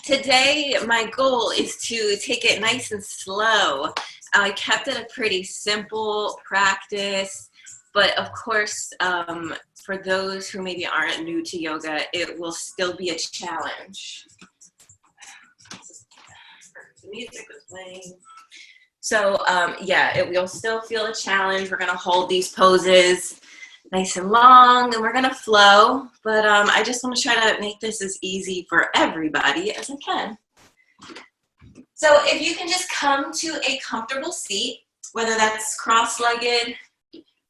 Today, my goal is to take it nice and slow. I kept it a pretty simple practice, but of course, for those who maybe aren't new to yoga, it will still be a challenge. The music was playing. So yeah, it will still feel a challenge. We're gonna hold these poses nice and long, and we're gonna flow, but I just want to try to make this as easy for everybody as I can. So if you can just come to a comfortable seat, whether that's cross-legged,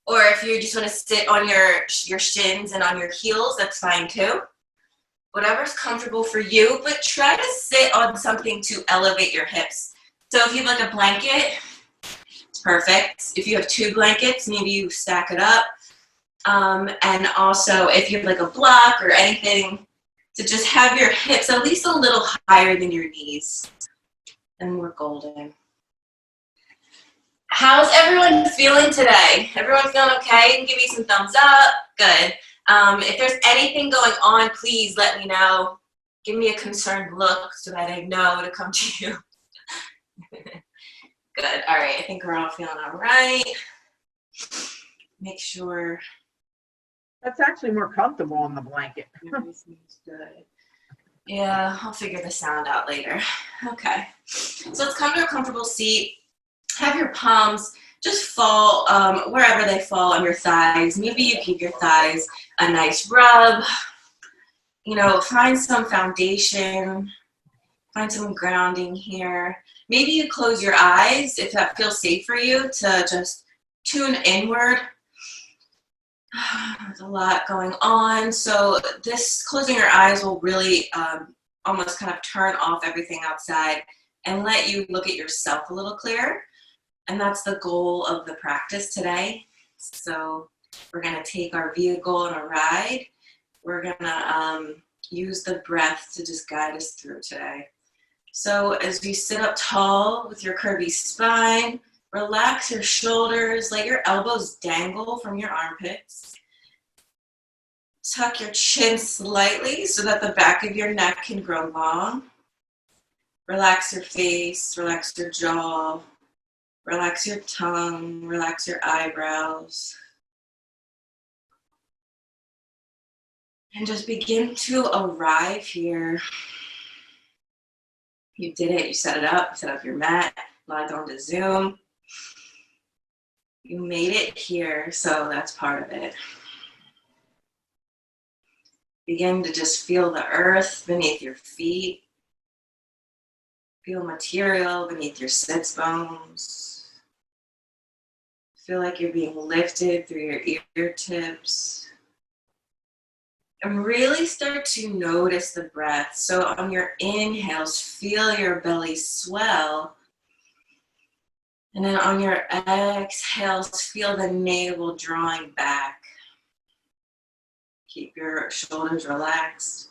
or if you just want to sit on your shins and on your heels, that's fine too. Whatever's comfortable for you, but try to sit on something to elevate your hips. So if you have like a blanket, it's perfect. If you have 2 blankets, maybe you stack it up. And also if you have like a block or anything, to just have your hips at least a little higher than your knees. And we're golden. How's everyone feeling today? Everyone feeling okay? Give me some thumbs up. Good. If there's anything going on, please let me know. Give me a concerned look so that I know to come to you. Good. All right. I think we're all feeling all right. Make sure. That's actually more comfortable on the blanket. Everything's good. Yeah, I'll figure the sound out later. Okay. So let's come to a comfortable seat. Have your palms just fall wherever they fall on your thighs. Maybe you give your thighs a nice rub. You know, find some foundation. Find some grounding here. Maybe you close your eyes if that feels safe for you to just tune inward. There's a lot going on. So this closing your eyes will really almost kind of turn off everything outside and let you look at yourself a little clearer. And that's the goal of the practice today. So we're going to take our vehicle on a ride. We're going to use the breath to just guide us through today. So as you sit up tall with your curvy spine, relax your shoulders, let your elbows dangle from your armpits. Tuck your chin slightly so that the back of your neck can grow long. Relax your face, relax your jaw, relax your tongue, relax your eyebrows. And just begin to arrive here. You did it, you set it up, you set up your mat, logged on to Zoom. You made it here, so that's part of it. Begin to just feel the earth beneath your feet. Feel material beneath your sits bones. Feel like you're being lifted through your ear tips. And really start to notice the breath. So on your inhales, feel your belly swell. And then on your exhales, feel the navel drawing back. Keep your shoulders relaxed.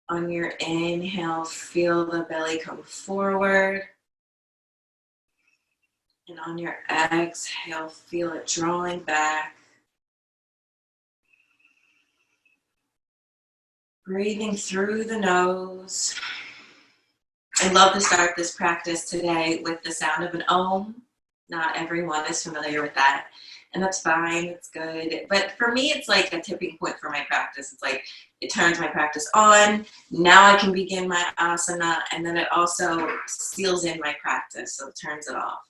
On your inhale, feel the belly come forward. And on your exhale, feel it drawing back. Breathing through the nose. I love to start this practice today with the sound of an Om. Not everyone is familiar with that. And that's fine, it's good. But for me, it's like a tipping point for my practice. It's like it turns my practice on. Now I can begin my asana, and then it also seals in my practice, so it turns it off.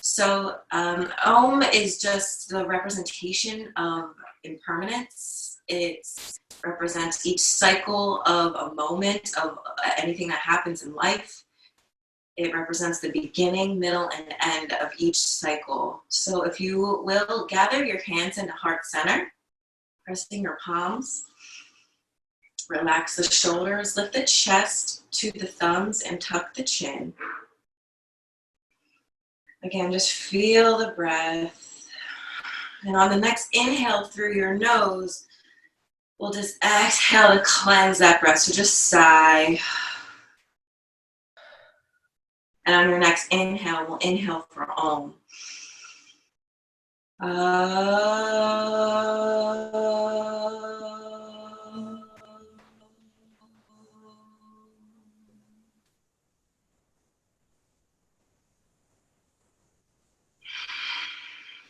So Om is just the representation of impermanence. It represents each cycle of a moment of anything that happens in life. It represents the beginning, middle, and end of each cycle. So if you will, gather your hands into heart center, pressing your palms. Relax the shoulders, lift the chest to the thumbs, and tuck the chin. Again, just feel the breath. And on the next inhale through your nose, we'll just exhale to cleanse that breath. So just sigh. And on your next inhale, we'll inhale for Om.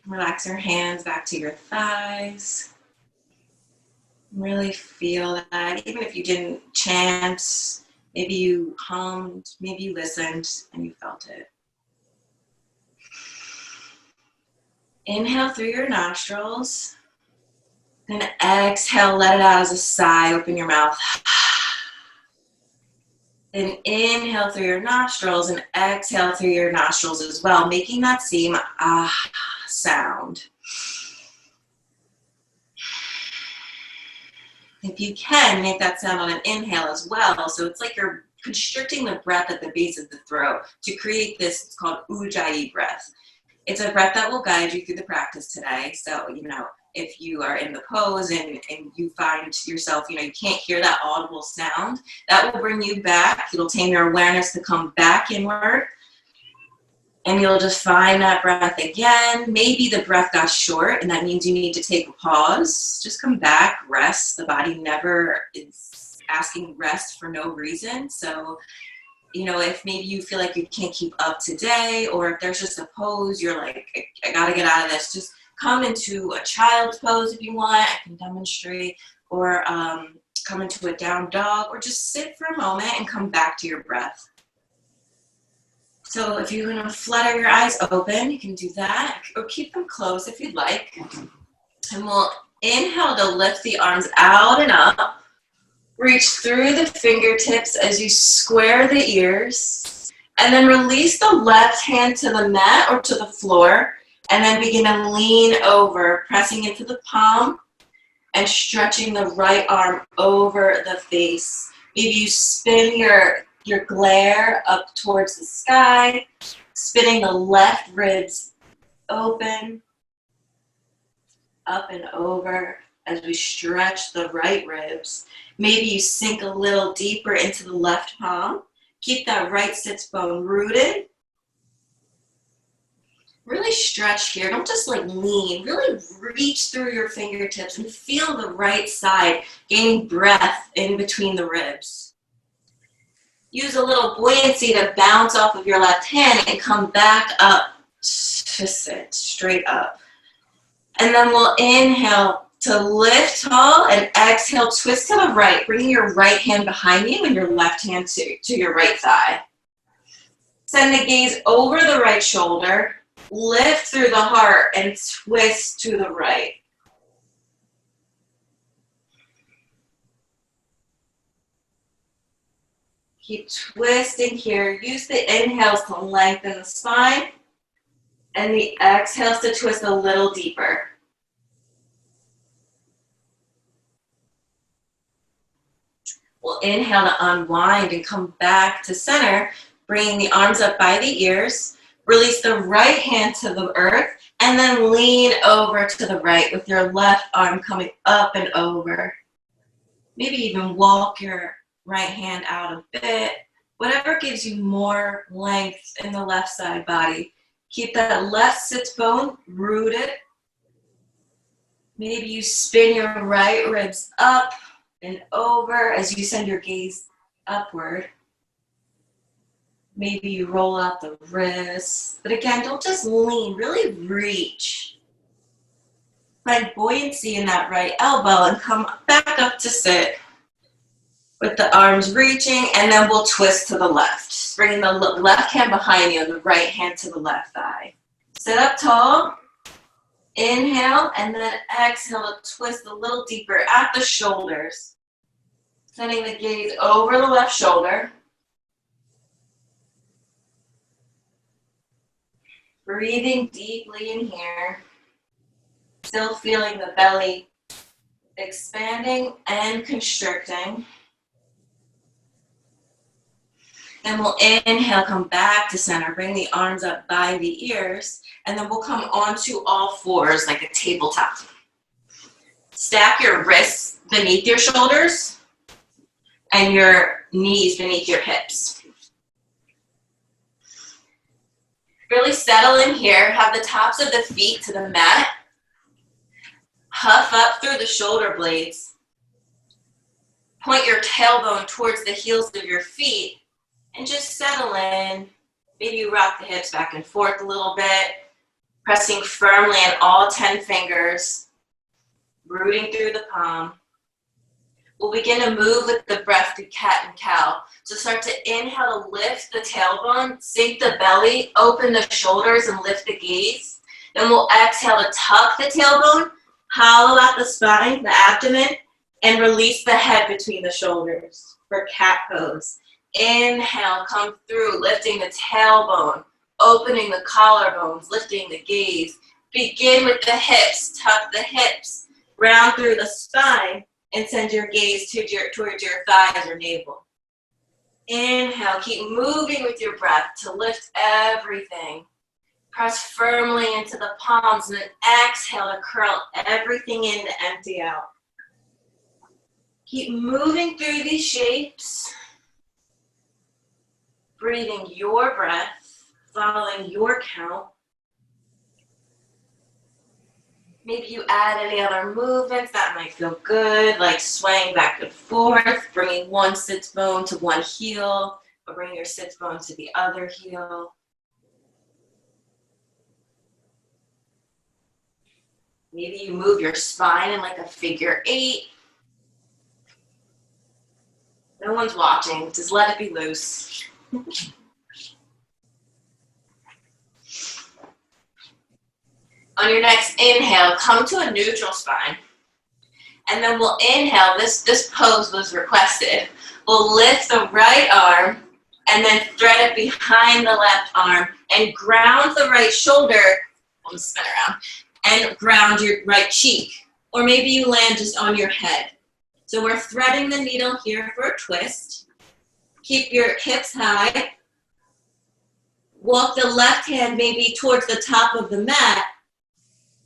Relax your hands back to your thighs. Really feel that. Even if you didn't chant, maybe you hummed, maybe you listened and you felt it. Inhale through your nostrils. Then exhale, let it out as a sigh. Open your mouth. Then inhale through your nostrils and exhale through your nostrils as well, making that same ah sound. If you can, make that sound on an inhale as well. So it's like you're constricting the breath at the base of the throat to create this, it's called Ujjayi breath. It's a breath that will guide you through the practice today. So, if you are in the pose and you find yourself, you can't hear that audible sound, that will bring you back. It'll tame your awareness to come back inward. And you'll just find that breath again. Maybe the breath got short and that means you need to take a pause. Just come back, rest. The body never is asking rest for no reason. So, if maybe you feel like you can't keep up today, or if there's just a pose, you're like, I gotta get out of this. Just come into a child's pose if you want. I can demonstrate. Or come into a down dog, or just sit for a moment and come back to your breath. So if you're going to flutter your eyes open, you can do that, or keep them closed if you'd like. And we'll inhale to lift the arms out and up. Reach through the fingertips as you square the ears. And then release the left hand to the mat or to the floor. And then begin to lean over, pressing into the palm and stretching the right arm over the face. Maybe you spin your glare up towards the sky, spinning the left ribs open, up and over as we stretch the right ribs. Maybe you sink a little deeper into the left palm. Keep that right sits bone rooted. Really stretch here. Don't just lean. Really reach through your fingertips and feel the right side, gaining breath in between the ribs. Use a little buoyancy to bounce off of your left hand and come back up to sit straight up. And then we'll inhale to lift tall and exhale, twist to the right, bringing your right hand behind you and your left hand to your right thigh. Send the gaze over the right shoulder, lift through the heart and twist to the right. Keep twisting here. Use the inhales to lengthen the spine and the exhales to twist a little deeper. We'll inhale to unwind and come back to center, bringing the arms up by the ears. Release the right hand to the earth and then lean over to the right with your left arm coming up and over. Maybe even walk your right hand out a bit. Whatever gives you more length in the left side body. Keep that left sits bone rooted. Maybe you spin your right ribs up and over as you send your gaze upward. Maybe you roll out the wrists. But again, don't just lean, really reach. Find buoyancy in that right elbow and come back up to sit with the arms reaching, and then we'll twist to the left. Bringing the left hand behind you and the right hand to the left thigh. Sit up tall. Inhale, and then exhale to twist a little deeper at the shoulders. Sending the gaze over the left shoulder. Breathing deeply in here. Still feeling the belly expanding and constricting. Then we'll inhale, come back to center, bring the arms up by the ears, and then we'll come onto all fours like a tabletop. Stack your wrists beneath your shoulders and your knees beneath your hips. Really settle in here, have the tops of the feet to the mat. Huff up through the shoulder blades. Point your tailbone towards the heels of your feet. And just settle in. Maybe you rock the hips back and forth a little bit. Pressing firmly in all 10 fingers, rooting through the palm. We'll begin to move with the breath through cat and cow. So start to inhale to lift the tailbone, sink the belly, open the shoulders, and lift the gaze. Then we'll exhale to tuck the tailbone, hollow out the spine, the abdomen, and release the head between the shoulders for cat pose. Inhale, come through, lifting the tailbone, opening the collarbones, lifting the gaze. Begin with the hips, tuck the hips, round through the spine, and send your gaze towards your thighs or navel. Inhale, keep moving with your breath to lift everything. Press firmly into the palms, and then exhale to curl everything in to empty out. Keep moving through these shapes, breathing your breath, following your count. Maybe you add any other movements that might feel good, like swaying back and forth, bringing one sits bone to one heel, or bringing your sits bone to the other heel. Maybe you move your spine in like a figure 8. No one's watching, just let it be loose. On your next inhale, come to a neutral spine. And then we'll inhale, this pose was requested. We'll lift the right arm and then thread it behind the left arm and ground the right shoulder, I'm spin around, and ground your right cheek. Or maybe you land just on your head. So we're threading the needle here for a twist. Keep your hips high. Walk the left hand maybe towards the top of the mat.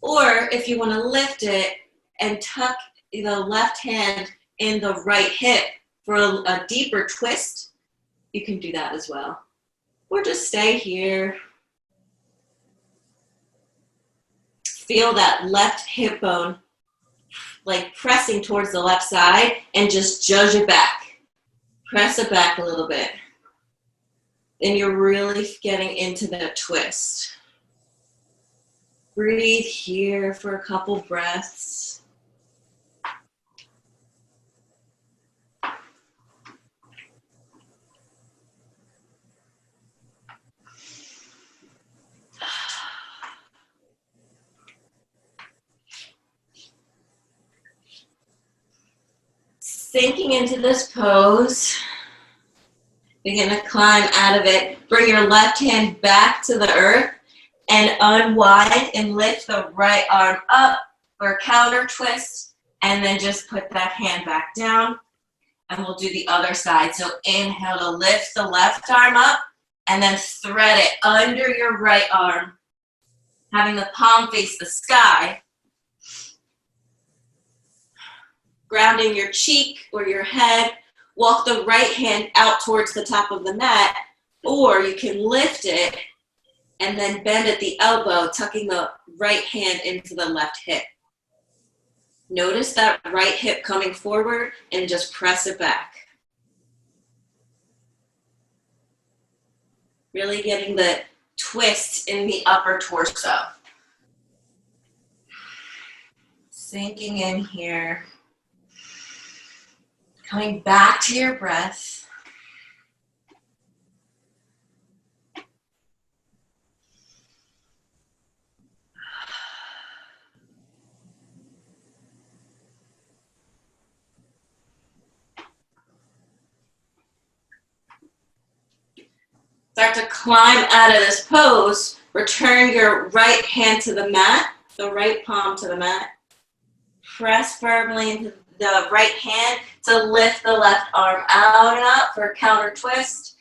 Or if you want to lift it and tuck the left hand in the right hip for a deeper twist, you can do that as well. Or just stay here. Feel that left hip bone like pressing towards the left side and just judge it back. Press it back a little bit. Then you're really getting into the twist. Breathe here for a couple breaths. Sinking into this pose, begin to climb out of it. Bring your left hand back to the earth and unwind and lift the right arm up for a counter twist, and then just put that hand back down. And we'll do the other side. So inhale to lift the left arm up and then thread it under your right arm, having the palm face the sky. Grounding your cheek or your head, walk the right hand out towards the top of the mat, or you can lift it and then bend at the elbow, tucking the right hand into the left hip. Notice that right hip coming forward and just press it back. Really getting the twist in the upper torso. Sinking in here. Coming back to your breath. Start to climb out of this pose. Return your right hand to the mat, the right palm to the mat. Press firmly into the right hand to lift the left arm out and up for a counter twist,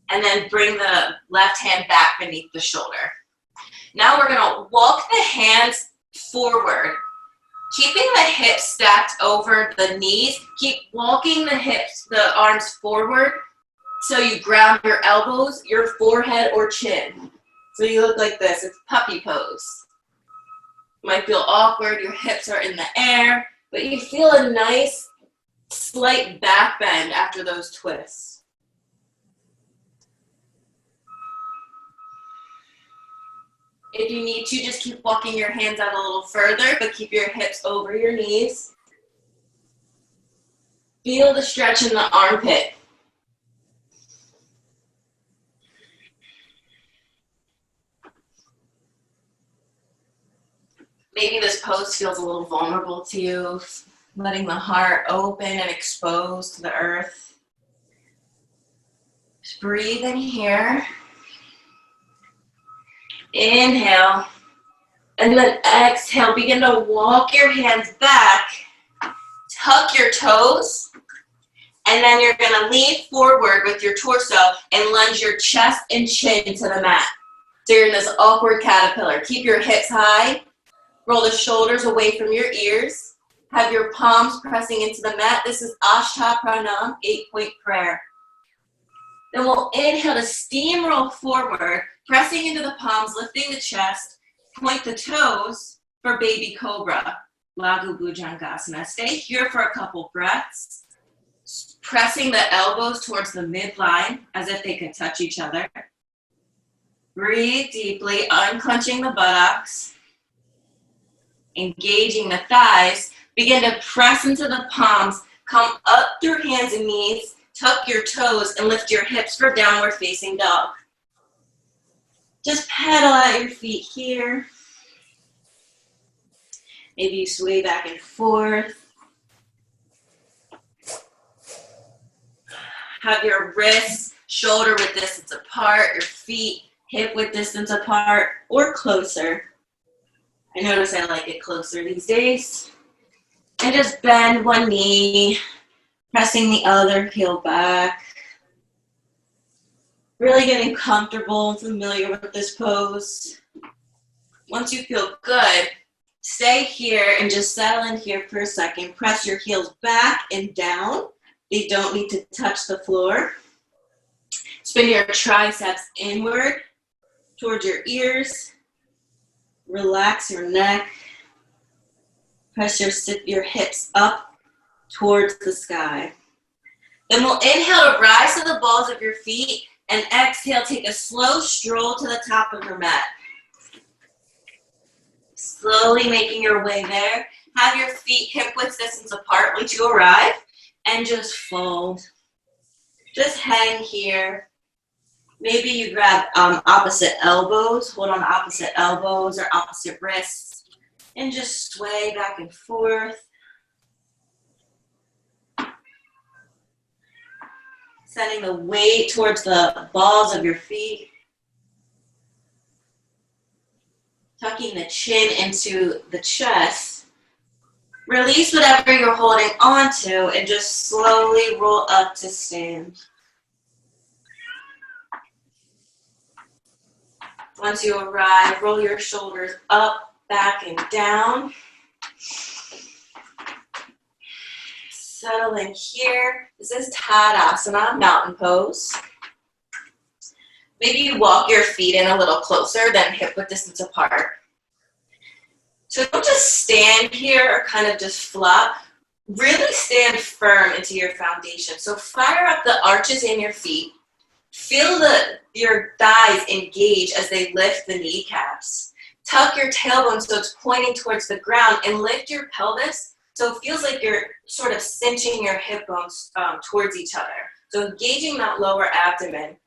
and then bring the left hand back beneath the shoulder. Now we're gonna walk the hands forward, keeping the hips stacked over the knees. Keep walking the hips, the arms forward, so you ground your elbows, your forehead or chin. So you look like this, it's puppy pose. You might feel awkward, your hips are in the air, but you feel a nice slight back bend after those twists. If you need to, just keep walking your hands out a little further, but keep your hips over your knees. Feel the stretch in the armpit. Maybe this pose feels a little vulnerable to you, letting the heart open and exposed to the earth. Just breathe in here. Inhale. And then exhale. Begin to walk your hands back. Tuck your toes. And then you're going to lean forward with your torso and lunge your chest and chin to the mat. So you're in this awkward caterpillar. Keep your hips high. Roll the shoulders away from your ears. Have your palms pressing into the mat. This is Ashtha Pranam, 8-point prayer. Then we'll inhale to steamroll forward, pressing into the palms, lifting the chest, point the toes for baby cobra, Laghu Bhujangasana. Stay here for a couple breaths, pressing the elbows towards the midline as if they could touch each other. Breathe deeply, unclenching the buttocks. Engaging the thighs, begin to press into the palms, come up through hands and knees, tuck your toes, and lift your hips for downward facing dog. Just pedal at your feet here. Maybe you sway back and forth. Have your wrists shoulder width distance apart, your feet hip width distance apart, or closer. I notice I like it closer these days. And just bend one knee, pressing the other heel back. Really getting comfortable and familiar with this pose. Once you feel good, stay here and just settle in here for a second. Press your heels back and down. They don't need to touch the floor. Spin your triceps inward towards your ears. Relax your neck. Press your hips up towards the sky. Then we'll inhale to rise to the balls of your feet and exhale, take a slow stroll to the top of your mat. Slowly making your way there. Have your feet hip width distance apart once you arrive and just fold. Just hang here. Maybe you grab opposite elbows, hold on opposite elbows or opposite wrists, and just sway back and forth. Sending the weight towards the balls of your feet. Tucking the chin into the chest. Release whatever you're holding on to and just slowly roll up to stand. Once you arrive, roll your shoulders up, back, and down. Settle in here. This is Tadasana, mountain pose. Maybe you walk your feet in a little closer than hip width distance apart. So don't just stand here or kind of just flop. Really stand firm into your foundation. So fire up the arches in your feet. Feel your thighs engage as they lift the kneecaps. Tuck your tailbone so it's pointing towards the ground and lift your pelvis so it feels like you're sort of cinching your hip bones towards each other. So engaging that lower abdomen.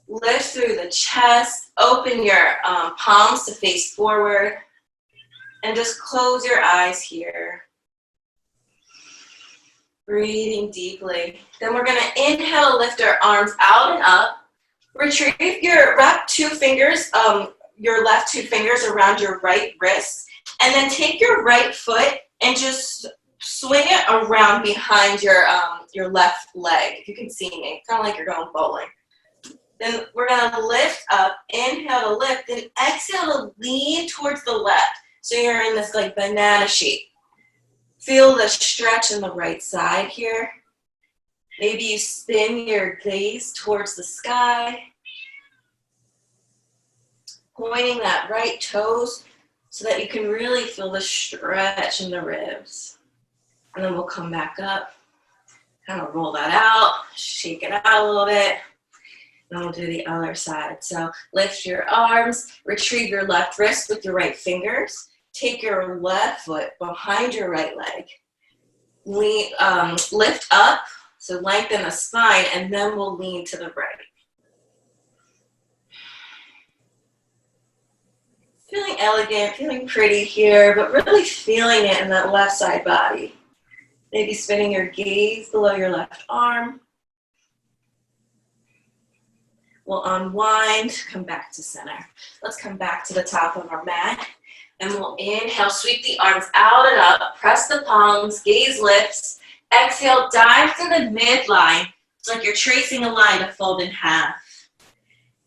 Lift through the chest, open your palms to face forward, and just close your eyes here. Breathing deeply. Then we're going to inhale to lift our arms out and up. Wrap your left two fingers around your right wrist, and then take your right foot and just swing it around behind your left leg. If you can see me, kind of like you're going bowling. Then we're going to lift up, inhale to lift, and exhale to lean towards the left. So you're in this like banana shape. Feel the stretch in the right side here. Maybe you spin your gaze towards the sky. Pointing that right toes so that you can really feel the stretch in the ribs. And then we'll come back up. Kind of roll that out, shake it out a little bit. And we'll do the other side. So lift your arms, retrieve your left wrist with your right fingers. Take your left foot behind your right leg. Lift up, so lengthen the spine, and then we'll lean to the right. Feeling elegant, feeling pretty here, but really feeling it in that left side body. Maybe spinning your gaze below your left arm. We'll unwind, come back to center. Let's come back to the top of our mat. And we'll inhale, sweep the arms out and up, press the palms, gaze lifts. Exhale, dive to the midline. It's like you're tracing a line to fold in half.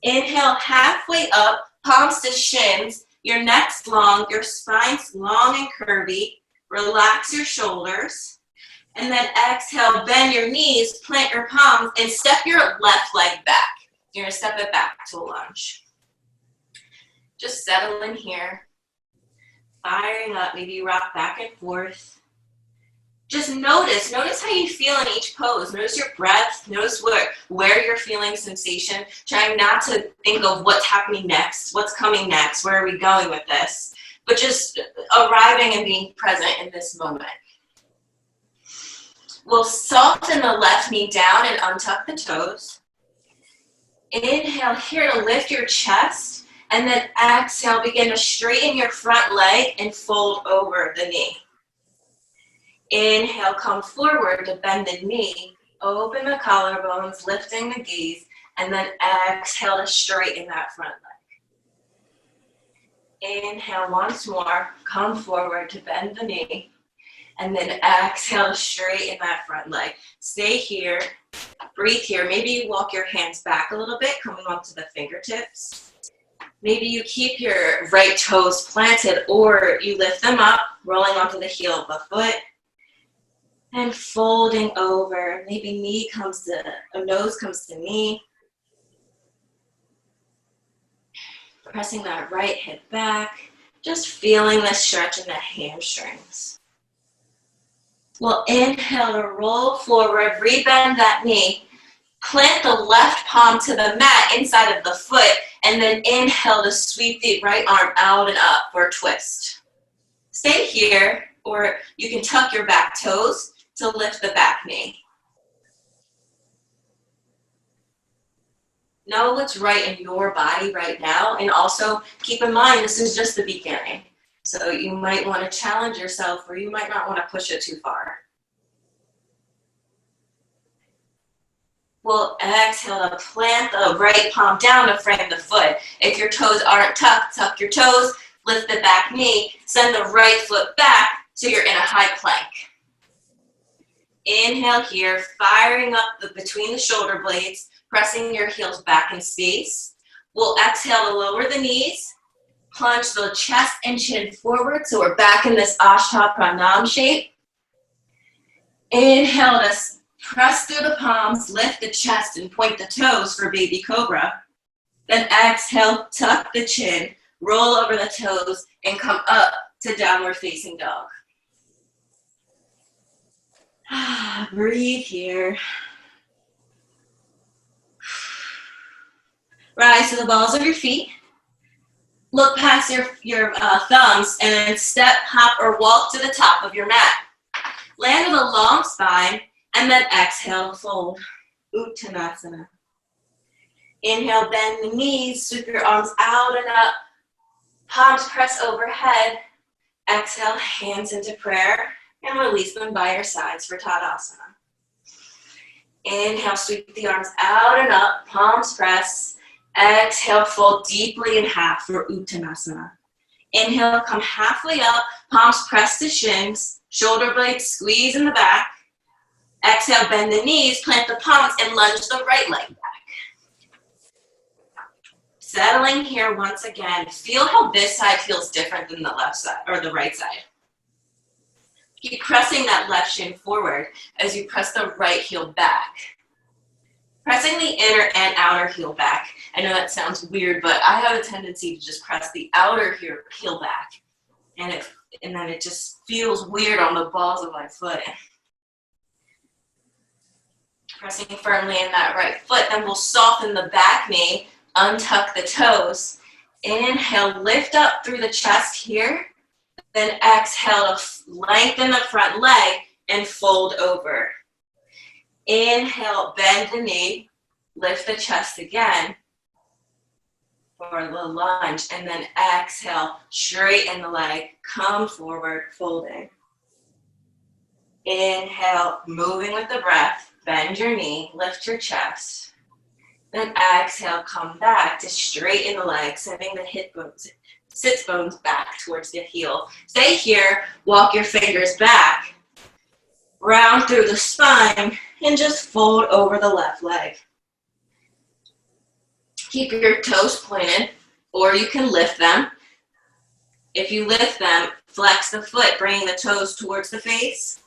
Inhale, halfway up, palms to shins. Your neck's long, your spine's long and curvy. Relax your shoulders. And then exhale, bend your knees, plant your palms, and step your left leg back. You're gonna step it back to a lunge. Just settle in here. Firing up, maybe you rock back and forth. Just notice how you feel in each pose. Notice your breath, notice where you're feeling sensation. Trying not to think of what's happening next, what's coming next, where are we going with this, but just arriving and being present in this moment. We'll soften the left knee down and untuck the toes. Inhale here to lift your chest, and then exhale, begin to straighten your front leg and fold over the knee. Inhale, come forward to bend the knee, open the collarbones, lifting the gaze, and then exhale to straighten that front leg. Inhale once more, come forward to bend the knee, and then exhale to straighten that front leg. Stay here, breathe here. Maybe you walk your hands back a little bit, coming onto the fingertips. Maybe you keep your right toes planted, or you lift them up, rolling onto the heel of the foot, and folding over. Maybe nose comes to knee. Pressing that right hip back, just feeling the stretch in the hamstrings. We'll inhale to roll forward, rebend that knee. Plant the left palm to the mat inside of the foot, and then inhale to sweep the right arm out and up for a twist. Stay here, or you can tuck your back toes to lift the back knee. Know what's right in your body right now, and also keep in mind this is just the beginning. So you might want to challenge yourself, or you might not want to push it too far. We'll exhale to plant the right palm down to frame the foot. If your toes aren't tucked, tuck your toes, lift the back knee, send the right foot back so you're in a high plank. Inhale here, firing up between the shoulder blades, pressing your heels back in space. We'll exhale to lower the knees, plunge the chest and chin forward so we're back in this Ashtha Pranam shape. Inhale to press through the palms, lift the chest and point the toes for baby cobra. Then exhale, tuck the chin, roll over the toes, and come up to downward facing dog. Breathe here. Rise to the balls of your feet. Look past your thumbs and then step, hop, or walk to the top of your mat. Land with a long spine and then exhale to fold. Uttanasana. Inhale, bend the knees, sweep your arms out and up. Palms press overhead. Exhale, hands into prayer and release them by your sides for Tadasana. Inhale, sweep the arms out and up, palms press. Exhale, fold deeply in half for Uttanasana. Inhale, come halfway up, palms press to shins, shoulder blades squeeze in the back. Exhale, bend the knees, plant the palms, and lunge the right leg back. Settling here once again. Feel how this side feels different than the left side or the right side. Keep pressing that left shin forward as you press the right heel back. Pressing the inner and outer heel back. I know that sounds weird, but I have a tendency to just press the outer heel back. And then it just feels weird on the balls of my foot. Pressing firmly in that right foot. Then we'll soften the back knee, untuck the toes. Inhale, lift up through the chest here. Then exhale to lengthen the front leg and fold over. Inhale, bend the knee, lift the chest again for the lunge. And then exhale, straighten the leg, come forward, folding. Inhale, moving with the breath, bend your knee, lift your chest. Then exhale, come back to straighten the leg, sending the hip bones, sits bones back towards the heel. Stay here, walk your fingers back, round through the spine, and just fold over the left leg. Keep your toes pointed, or you can lift them. If you lift them, flex the foot, bringing the toes towards the face.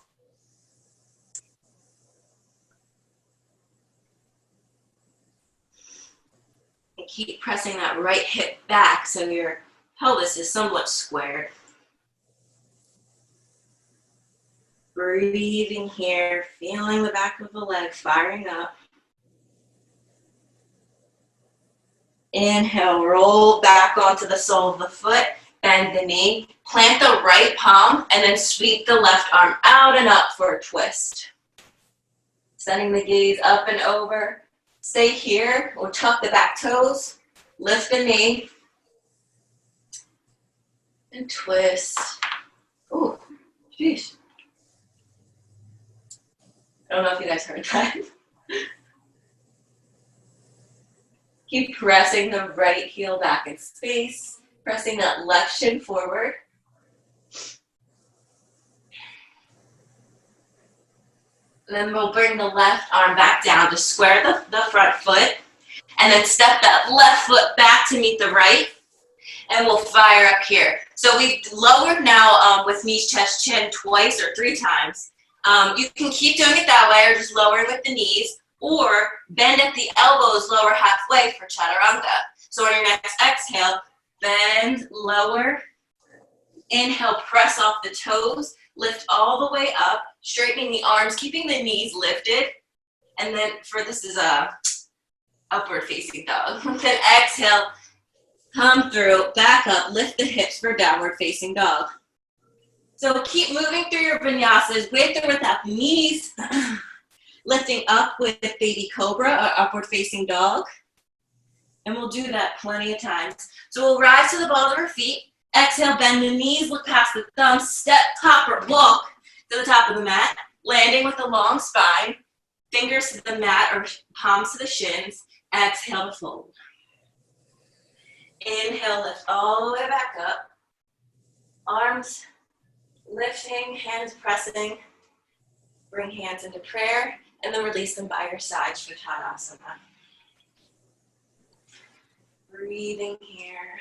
And keep pressing that right hip back so your pelvis is somewhat squared. Breathing here, feeling the back of the leg firing up. Inhale, roll back onto the sole of the foot, bend the knee, plant the right palm, and then sweep the left arm out and up for a twist. Sending the gaze up and over. Stay here, or tuck the back toes, lift the knee, and twist. Ooh, jeez. I don't know if you guys heard that. Keep pressing the right heel back in space, pressing that left shin forward. Then we'll bring the left arm back down to square the front foot, and then step that left foot back to meet the right, and we'll fire up here. So we've lowered now with knees, chest, chin twice or 3 times. You can keep doing it that way, or just lowering with the knees, or bend at the elbows, lower halfway for chaturanga. So on your next exhale, bend, lower. Inhale, press off the toes, lift all the way up, straightening the arms, keeping the knees lifted. And then for this is a upward facing dog. Then exhale, come through, back up, lift the hips for downward facing dog. So keep moving through your vinyasas with or without knees. Lifting up with baby cobra or upward facing dog. And we'll do that plenty of times. So we'll rise to the balls of our feet. Exhale, bend the knees, look past the thumbs, step, hop, or walk to the top of the mat, landing with a long spine, fingers to the mat or palms to the shins. Exhale to fold. Inhale, lift all the way back up. Arms lifting, hands pressing. Bring hands into prayer, and then release them by your sides for Tadasana. Breathing here.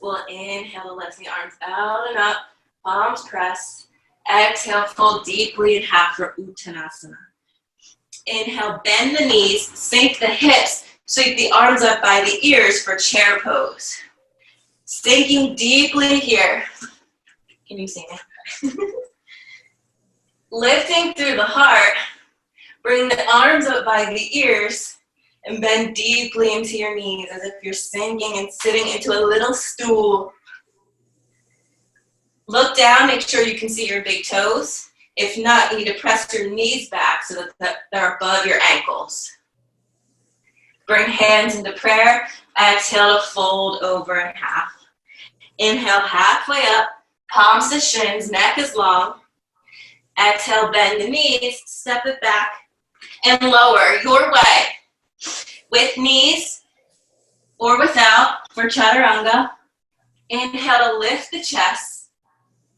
We'll inhale to lift the arms out and up, palms pressed. Exhale, fold deeply in half for Uttanasana. Inhale, bend the knees, sink the hips, sweep the arms up by the ears for chair pose. Sinking deeply here. Can you see me? Lifting through the heart, bring the arms up by the ears, and bend deeply into your knees as if you're sinking and sitting into a little stool. Look down, make sure you can see your big toes. If not, you need to press your knees back so that they're above your ankles. Bring hands into prayer. Exhale to fold over in half. Inhale, halfway up, palms to shins, neck is long. Exhale, bend the knees, step it back, and lower your way. With knees or without for chaturanga. Inhale to lift the chest.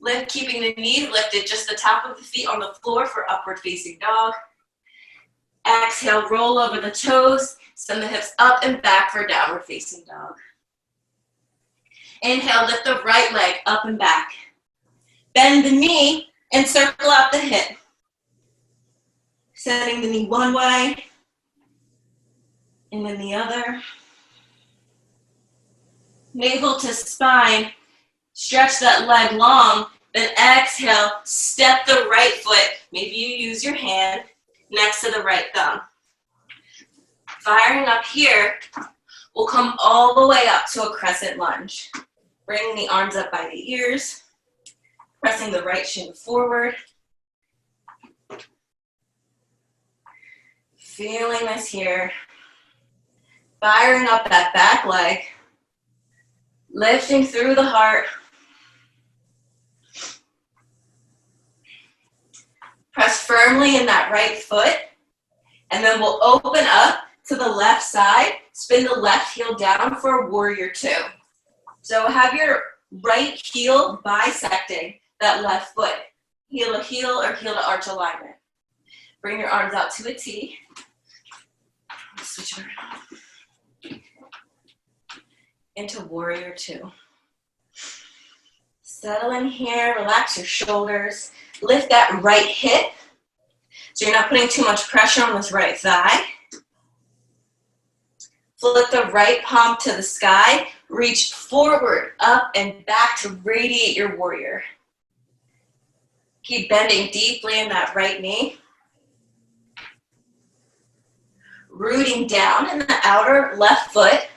Lift, keeping the knees lifted, just the top of the feet on the floor for upward facing dog. Exhale, roll over the toes, send the hips up and back for downward facing dog. Inhale, lift the right leg up and back. Bend the knee and circle out the hip. Sending the knee one way and then the other. Navel to spine, stretch that leg long, then exhale, step the right foot. Maybe you use your hand, next to the right thumb. Firing up here, we'll come all the way up to a crescent lunge. Bringing the arms up by the ears, pressing the right shin forward. Feeling this here. Firing up that back leg. Lifting through the heart. Press firmly in that right foot. And then we'll open up to the left side. Spin the left heel down for a warrior two. So have your right heel bisecting that left foot. Heel to heel or heel to arch alignment. Bring your arms out to a T. Switch it around. Into warrior two. Settle in here, relax your shoulders. Lift that right hip. So you're not putting too much pressure on this right thigh. Flip the right palm to the sky. Reach forward, up, and back to radiate your warrior. Keep bending deeply in that right knee. Rooting down in the outer left foot.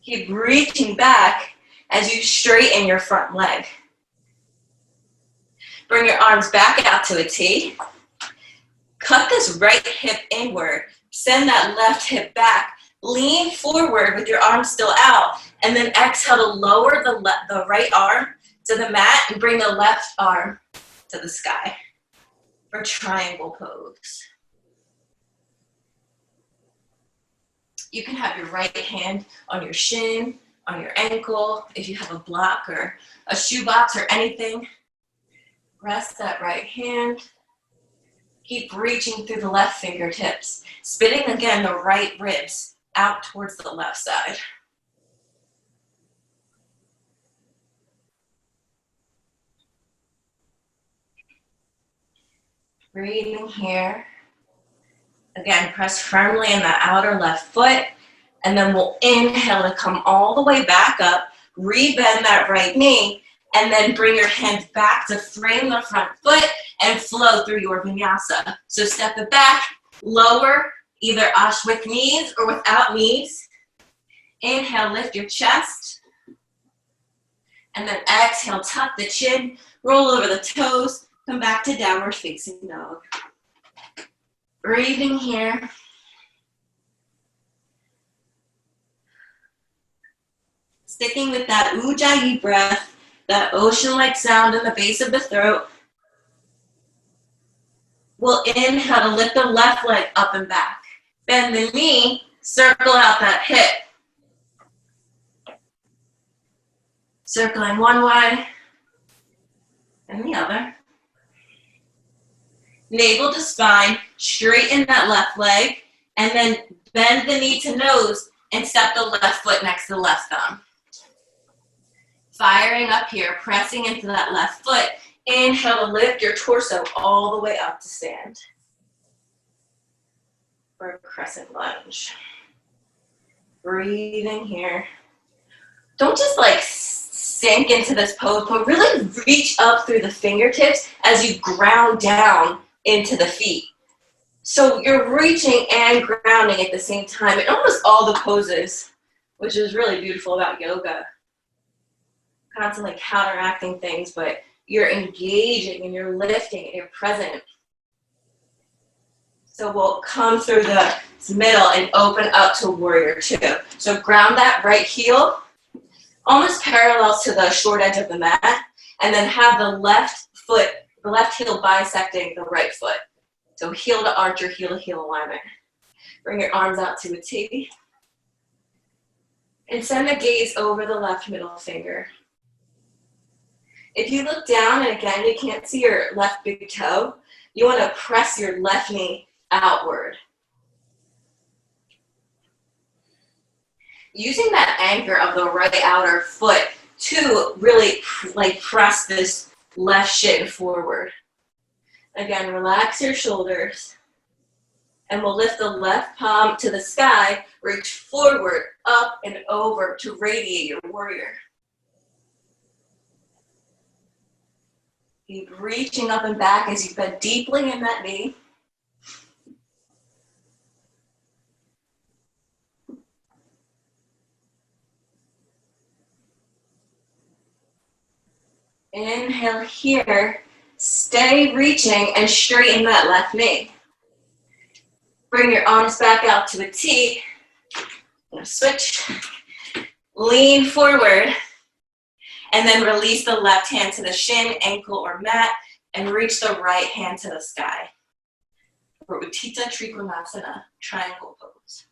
Keep reaching back as you straighten your front leg. Bring your arms back out to a T. Cut this right hip inward. Send that left hip back. Lean forward with your arms still out. And then exhale to lower the right arm to the mat and bring the left arm to the sky for triangle pose. You can have your right hand on your shin, on your ankle. If you have a block or a shoe box or anything, rest that right hand. Keep reaching through the left fingertips. Spinning again the right ribs out towards the left side. Breathing here. Again, press firmly in the outer left foot, and then we'll inhale to come all the way back up, rebend that right knee, and then bring your hands back to frame the front foot and flow through your vinyasa. So step it back, lower, either with knees or without knees. Inhale, lift your chest, and then exhale, tuck the chin, roll over the toes, come back to downward facing dog. Breathing here. Sticking with that ujjayi breath, that ocean-like sound in the base of the throat. We'll inhale to lift the left leg up and back. Bend the knee, circle out that hip. Circling one way and the other. Navel to spine, straighten that left leg, and then bend the knee to nose and step the left foot next to the left thumb. Firing up here, pressing into that left foot. Inhale to lift your torso all the way up to stand for a crescent lunge. Breathing here. Don't just sink into this pose, but really reach up through the fingertips as you ground down into the feet. So you're reaching and grounding at the same time in almost all the poses, which is really beautiful about yoga. Constantly counteracting things, but you're engaging and you're lifting and you're present. So we'll come through the middle and open up to warrior two. So ground that right heel almost parallel to the short edge of the mat, and then have the left heel bisecting the right foot. So heel to arch or heel to heel alignment. Bring your arms out to a T. And send the gaze over the left middle finger. If you look down and again you can't see your left big toe, you want to press your left knee outward. Using that anchor of the right outer foot to really press this left shin forward. Again, relax your shoulders. And we'll lift the left palm to the sky, reach forward, up and over to radiate your warrior. Keep reaching up and back as you bend deeply in that knee. Inhale here. Stay reaching and straighten that left knee. Bring your arms back out to a T. Switch. Lean forward. And then release the left hand to the shin, ankle, or mat, and reach the right hand to the sky. For Utthita Trikonasana, triangle pose.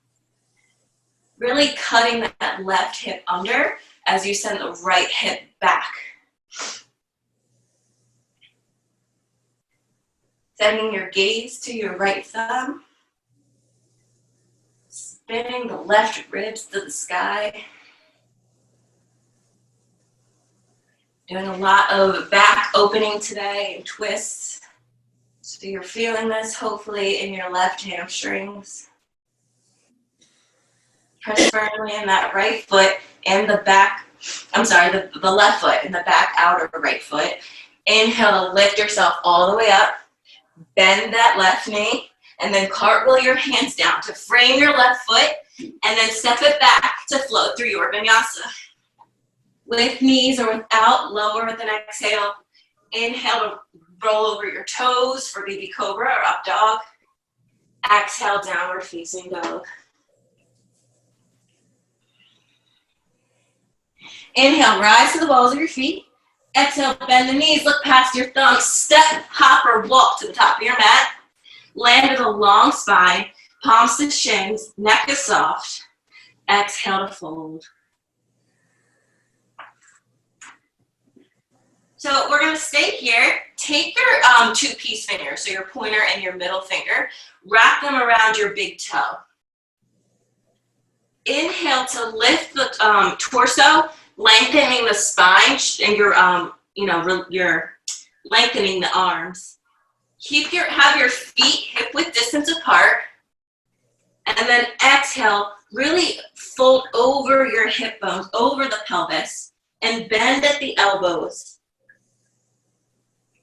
Really cutting that left hip under as you send the right hip back. Sending your gaze to your right thumb. Spinning the left ribs to the sky. Doing a lot of back opening today and twists. So you're feeling this hopefully in your left hamstrings. Press firmly in that right foot and the back, the left foot and the back outer right foot. Inhale to lift yourself all the way up. Bend that left knee and then cartwheel your hands down to frame your left foot and then step it back to float through your vinyasa. With knees or without, lower with an exhale. Inhale to roll over your toes for baby cobra or up dog. Exhale, downward facing dog. Inhale, rise to the balls of your feet. Exhale, bend the knees, look past your thumbs. Step, hop, or walk to the top of your mat. Land with a long spine, palms to shins, neck is soft. Exhale to fold. So we're going to stay here. Take your two-piece fingers, so your pointer and your middle finger. Wrap them around your big toe. Inhale to lift the torso, lengthening the spine, and you're lengthening the arms. Have your feet hip-width distance apart, and then exhale. Really fold over your hip bones, over the pelvis, and bend at the elbows.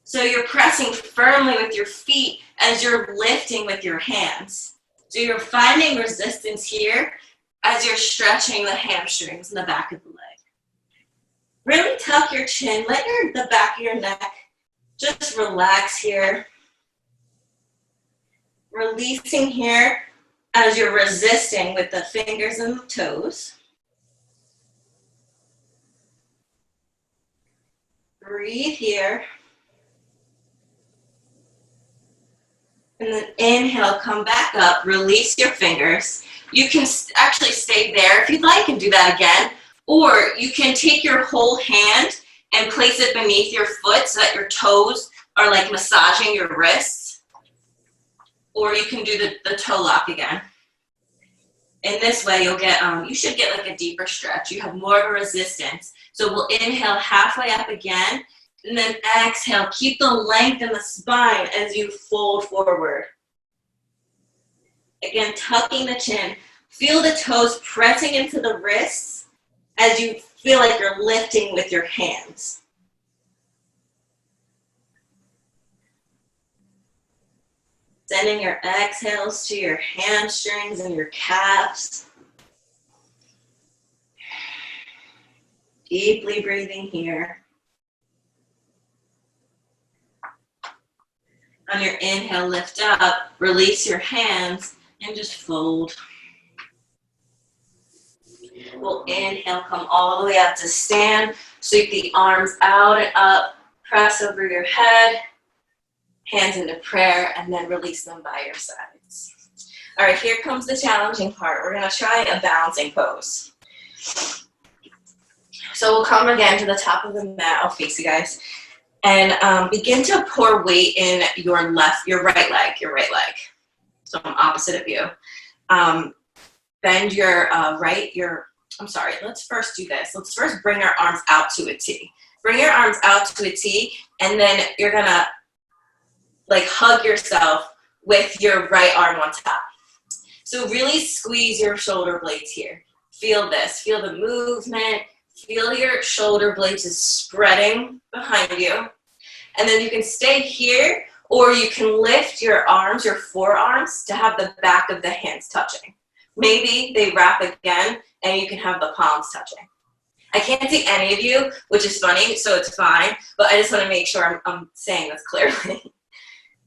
So you're pressing firmly with your feet as you're lifting with your hands. So you're finding resistance here as you're stretching the hamstrings in the back of the leg. Really tuck your chin, let the back of your neck just relax here. Releasing here as you're resisting with the fingers and the toes. Breathe here. And then inhale, come back up, release your fingers. You can actually stay there if you'd like and do that again. Or you can take your whole hand and place it beneath your foot so that your toes are like massaging your wrists. Or you can do the toe lock again. In this way, you should get like a deeper stretch. You have more of a resistance. So we'll inhale halfway up again. And then exhale, keep the length in the spine as you fold forward. Again, tucking the chin. Feel the toes pressing into the wrists as you feel like you're lifting with your hands. Sending your exhales to your hamstrings and your calves. Deeply breathing here. On your inhale, lift up, release your hands, and just fold. We'll inhale, come all the way up to stand. Sweep the arms out and up, press over your head, hands into prayer, and then release them by your sides. All right, here comes the challenging part. We're gonna try a balancing pose. So we'll come again to the top of the mat. I'll face you guys. And begin to pour weight in your right leg. So I'm opposite of you. Bend let's first do this. Let's first bring our arms out to a T. Bring your arms out to a T, and then you're gonna like hug yourself with your right arm on top. So really squeeze your shoulder blades here. Feel this, feel the movement. Feel your shoulder blades is spreading behind you. And then you can stay here, or you can lift your arms, your forearms, to have the back of the hands touching. Maybe they wrap again, and you can have the palms touching. I can't see any of you, which is funny, so it's fine, but I just want to make sure I'm saying this clearly.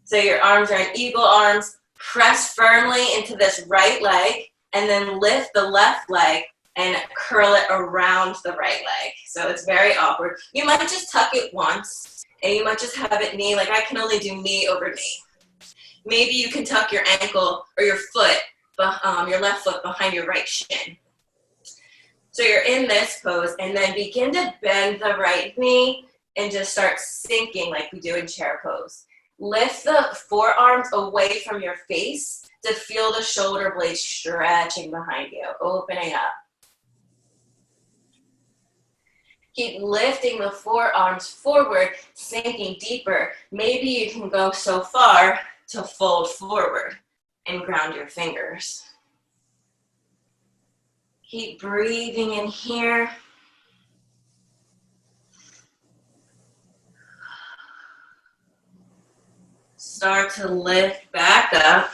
So your arms are in eagle arms. Press firmly into this right leg, and then lift the left leg and curl it around the right leg. So it's very awkward. You might just tuck it once, and you might just have it knee. Like I can only do knee over knee. Maybe you can tuck your ankle or your foot, your left foot behind your right shin. So you're in this pose, and then begin to bend the right knee and just start sinking like we do in chair pose. Lift the forearms away from your face to feel the shoulder blades stretching behind you, opening up. Keep lifting the forearms forward, sinking deeper. Maybe you can go so far to fold forward and ground your fingers. Keep breathing in here. Start to lift back up,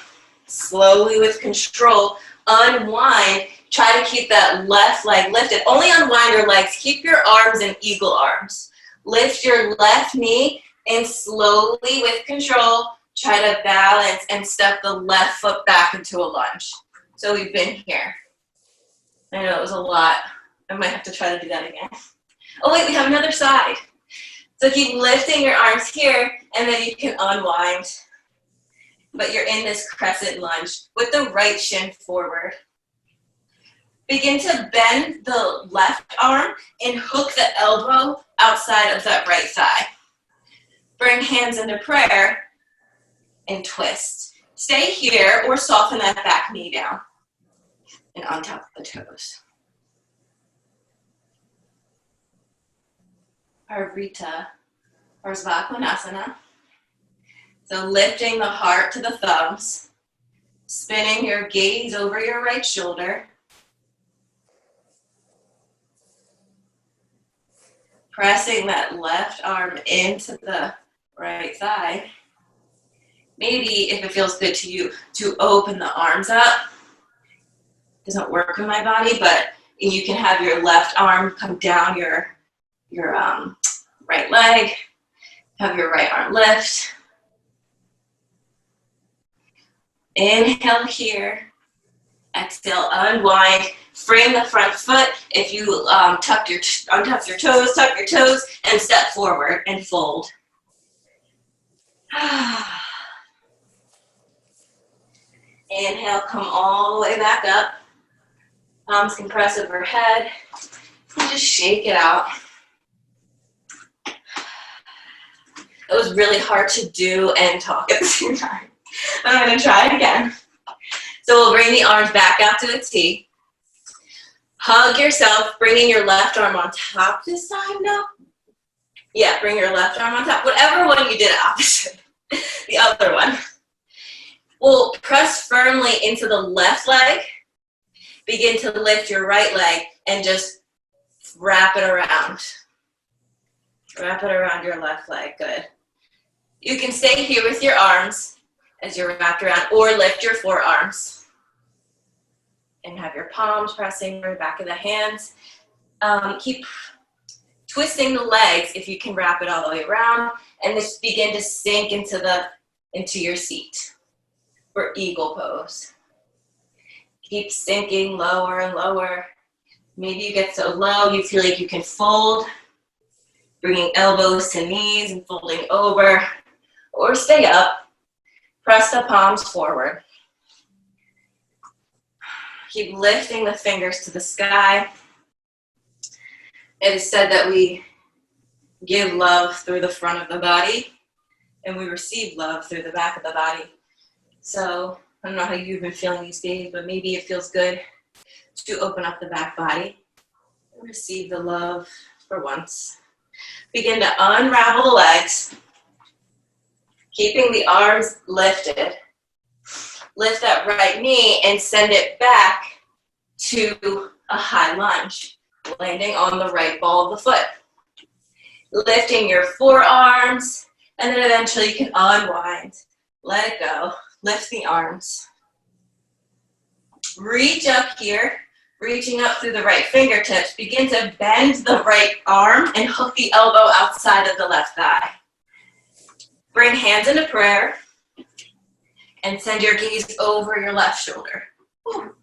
slowly with control. Unwind. Try to keep that left leg lifted. Only unwind your legs. Keep your arms in eagle arms. Lift your left knee and slowly, with control, try to balance and step the left foot back into a lunge. So we've been here. I know it was a lot. I might have to try to do that again. Oh wait, we have another side. So keep lifting your arms here, and then you can unwind. But you're in this crescent lunge with the right shin forward. Begin to bend the left arm and hook the elbow outside of that right thigh. Bring hands into prayer and twist. Stay here or soften that back knee down and on top of the toes. Parvrita or Svakonasana. So lifting the heart to the thumbs, spinning your gaze over your right shoulder. Pressing that left arm into the right thigh. Maybe if it feels good to you to open the arms up. Doesn't work in my body, but you can have your left arm come down your right leg. Have your right arm lift. Inhale here. Exhale, unwind. Frame the front foot. If you untuck your toes, tuck your toes, and step forward and fold. Inhale, come all the way back up. Palms can press overhead. And just shake it out. It was really hard to do and talk at the same time. I'm going to try it again. So we'll bring the arms back out to a T. Hug yourself, bringing your left arm on top this time now. Yeah, bring your left arm on top. Whatever one you did opposite. The other one. We'll press firmly into the left leg. Begin to lift your right leg and just wrap it around. Wrap it around your left leg. Good. You can stay here with your arms as you're wrapped around, or lift your forearms. And have your palms pressing the back of the hands. Keep twisting the legs if you can wrap it all the way around, and just begin to sink into your seat for eagle pose. Keep sinking lower and lower. Maybe you get so low you feel like you can fold, bringing elbows to knees and folding over, or stay up. Press the palms forward. Keep lifting the fingers to the sky. It is said that we give love through the front of the body, and we receive love through the back of the body. So I don't know how you've been feeling these days, but maybe it feels good to open up the back body and receive the love for once. Begin to unravel the legs, keeping the arms lifted. Lift that right knee and send it back to a high lunge, landing on the right ball of the foot. Lifting your forearms, and then eventually you can unwind. Let it go. Lift the arms. Reach up here Reaching up through the right fingertips, begin to bend the right arm and hook the elbow outside of the left thigh. Bring hands into prayer and send your gaze over your left shoulder. Whew.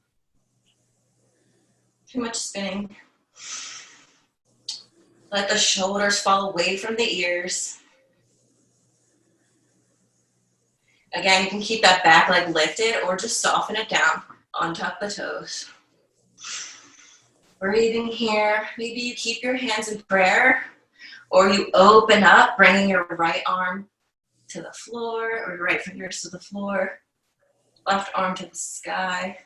Too much spinning. Let the shoulders fall away from the ears. Again, you can keep that back leg lifted or just soften it down. Untuck the toes. Breathing here. Maybe you keep your hands in prayer or you open up, bringing your right arm to the floor or your right fingers to the floor. Left arm to the sky.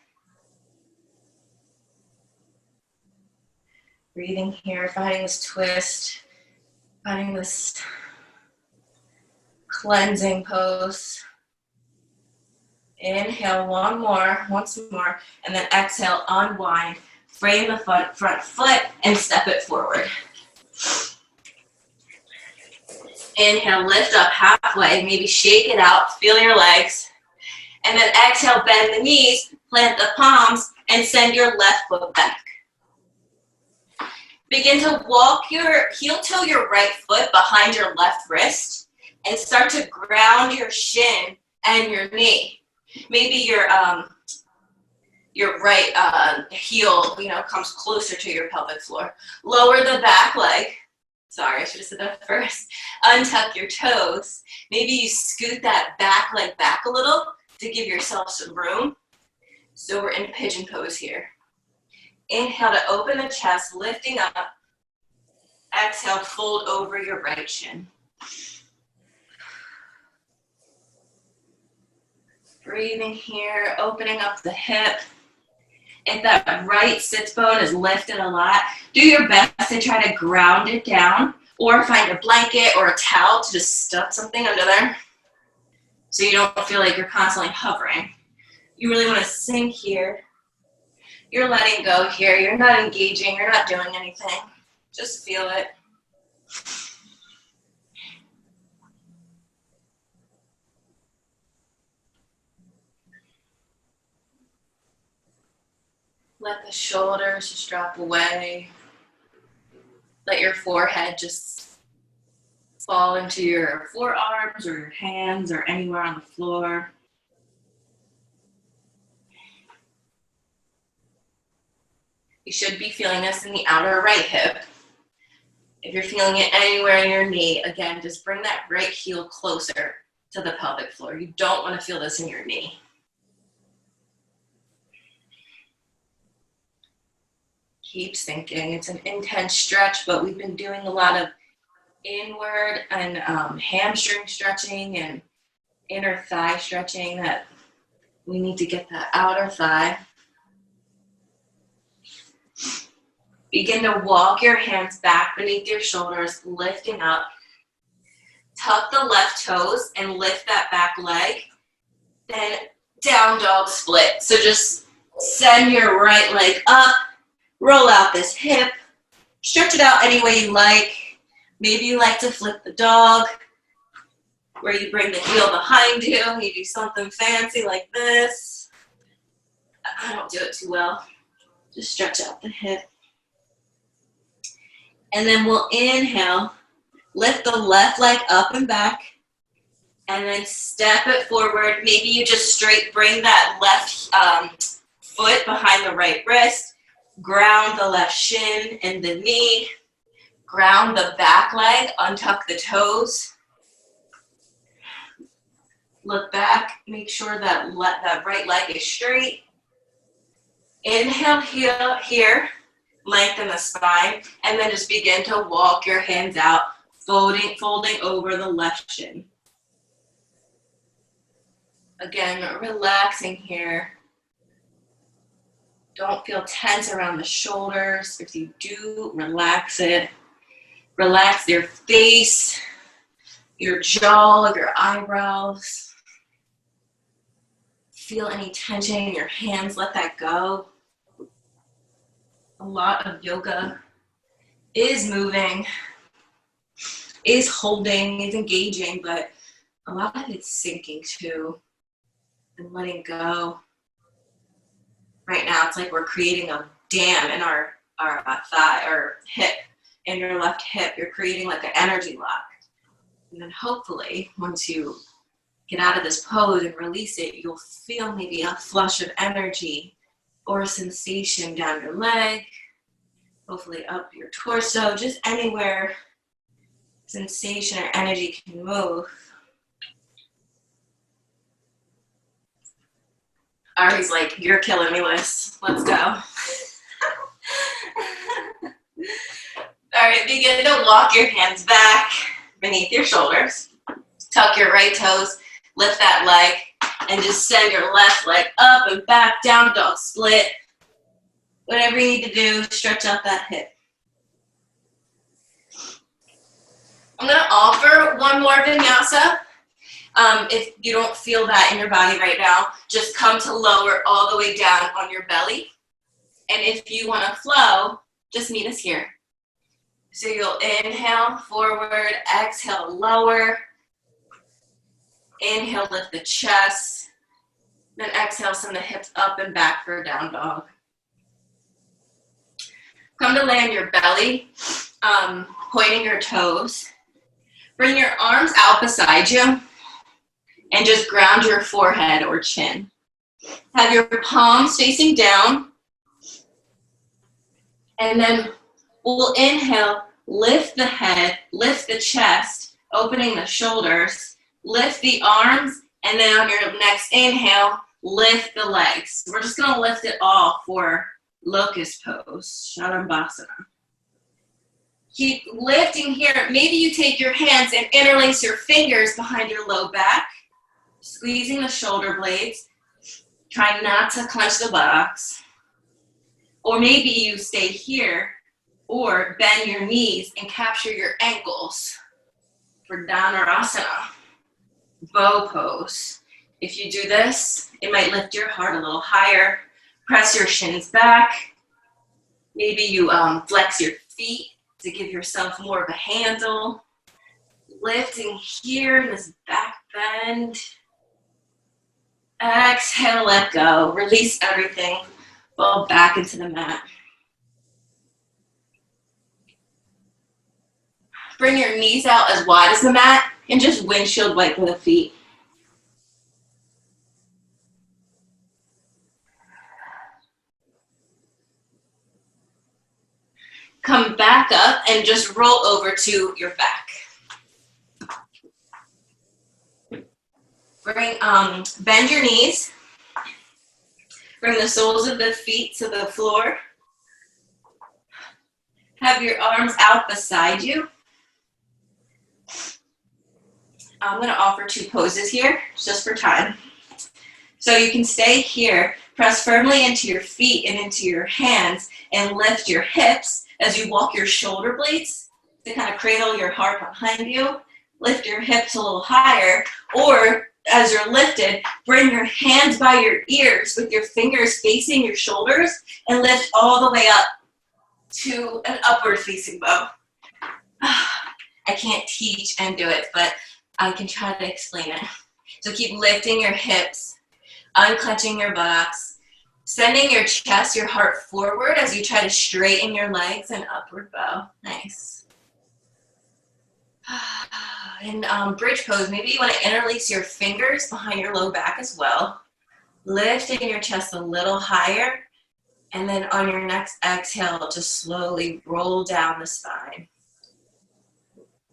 Breathing here, finding this twist, finding this cleansing pose. Inhale, once more, and then exhale, unwind. Frame the front foot and step it forward. Inhale, lift up halfway, maybe shake it out, feel your legs. And then exhale, bend the knees, plant the palms, and send your left foot back. Begin to walk your heel-toe your right foot behind your left wrist and start to ground your shin and your knee. Maybe your right heel, comes closer to your pelvic floor. Lower the back leg. Sorry, I should have said that first. Untuck your toes. Maybe you scoot that back leg back a little to give yourself some room. So we're in pigeon pose here. Inhale to open the chest, lifting up. Exhale, fold over your right shin. Breathing here, opening up the hip. If that right sits bone is lifted a lot, do your best to try to ground it down or find a blanket or a towel to just stuff something under there so you don't feel like you're constantly hovering. You really want to sink here. You're letting go here. You're not engaging. You're not doing anything. Just feel it. Let the shoulders just drop away. Let your forehead just fall into your forearms or your hands or anywhere on the floor. You should be feeling this in the outer right hip. If you're feeling it anywhere in your knee, again, just bring that right heel closer to the pelvic floor. You don't want to feel this in your knee. Keep sinking. It's an intense stretch, but we've been doing a lot of inward and hamstring stretching and inner thigh stretching that we need to get that outer thigh. Begin to walk your hands back beneath your shoulders, lifting up. Tuck the left toes and lift that back leg. Then down dog split. So just send your right leg up, roll out this hip, stretch it out any way you like. Maybe you like to flip the dog, where you bring the heel behind you. You do something fancy like this. I don't do it too well. Just stretch out the hip. And then we'll inhale, lift the left leg up and back, and then step it forward. Maybe you just straight bring that left foot behind the right wrist, ground the left shin and the knee, ground the back leg, untuck the toes. Look back, make sure that that right leg is straight. Inhale here. Lengthen the spine, and then just begin to walk your hands out, folding over the left shin. Again, relaxing here. Don't feel tense around the shoulders. If you do, relax it. Relax your face, your jaw, your eyebrows. Feel any tension in your hands, let that go. A lot of yoga is moving, is holding, is engaging, but a lot of it's sinking too and letting go. Right now, it's like we're creating a dam in our thigh or hip, in your left hip. You're creating like an energy lock. And then hopefully, once you get out of this pose and release it, you'll feel maybe a flush of energy or a sensation down your leg, hopefully up your torso, just anywhere sensation or energy can move. Ari's like, you're killing me, Liz. Let's go. All right, begin to walk your hands back beneath your shoulders. Tuck your right toes, lift that leg, and just send your left leg up and back, down dog split. Whatever you need to do, stretch out that hip. I'm gonna offer one more vinyasa. If you don't feel that in your body right now, just come to lower all the way down on your belly. And if you wanna flow, just meet us here. So you'll inhale, forward, exhale, lower. Inhale, lift the chest. Then exhale, send the hips up and back for a down dog. Come to lay on your belly, pointing your toes. Bring your arms out beside you and just ground your forehead or chin. Have your palms facing down. And then we'll inhale, lift the head, lift the chest, opening the shoulders, lift the arms, and then on your next inhale, lift the legs. We're just gonna lift it all for locust pose, Shatambhasana. Keep lifting here. Maybe you take your hands and interlace your fingers behind your low back, squeezing the shoulder blades, trying not to clench the buttocks. Or maybe you stay here or bend your knees and capture your ankles for Dhanurasana, bow pose. If you do this, it might lift your heart a little higher. Press your shins back. Maybe you flex your feet to give yourself more of a handle. Lifting here in this back bend. Exhale, let go. Release everything. Fall back into the mat. Bring your knees out as wide as the mat and just windshield wipe with the feet. Come back up and just roll over to your back. Bend your knees. Bring the soles of the feet to the floor. Have your arms out beside you. I'm going to offer two poses here, just for time. So you can stay here, press firmly into your feet and into your hands, and lift your hips as you walk your shoulder blades to kind of cradle your heart behind you. Lift your hips a little higher, or as you're lifted, bring your hands by your ears with your fingers facing your shoulders and lift all the way up to an upward facing bow. I can't teach and do it, but I can try to explain it. So keep lifting your hips, unclenching your buttocks, sending your chest, your heart forward as you try to straighten your legs and upward bow. Nice. In bridge pose, maybe you want to interlace your fingers behind your low back as well. Lifting your chest a little higher. And then on your next exhale, just slowly roll down the spine.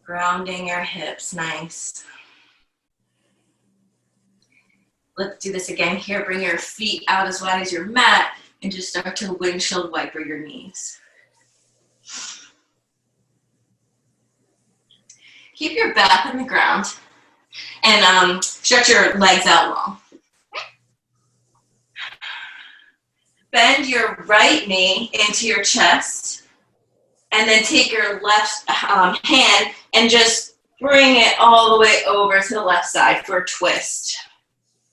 Grounding your hips, nice. Let's do this again here. Bring your feet out as wide as your mat and just start to windshield wiper your knees. Keep your back on the ground and stretch your legs out long. Bend your right knee into your chest and then take your left hand and just bring it all the way over to the left side for a twist.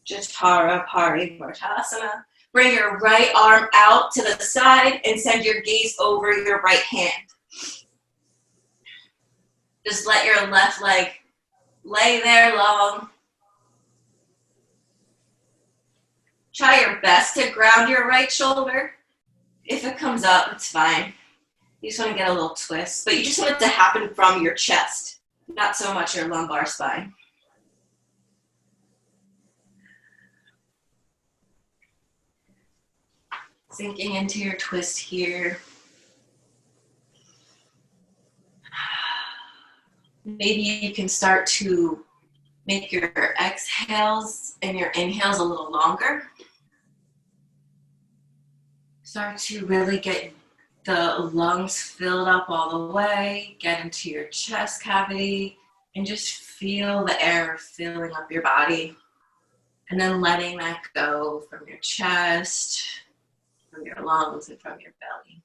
Jatara Parivartasana. Bring your right arm out to the side and send your gaze over your right hand. Just let your left leg lay there long. Try your best to ground your right shoulder If it comes up, it's fine. You just want to get a little twist, but you just want it to happen from your chest, not so much your lumbar spine. Sinking into your twist here. Maybe you can start to make your exhales and your inhales a little longer. Start to really get the lungs filled up all the way, get into your chest cavity, and just feel the air filling up your body. And then letting that go from your chest, from your lungs, and from your belly.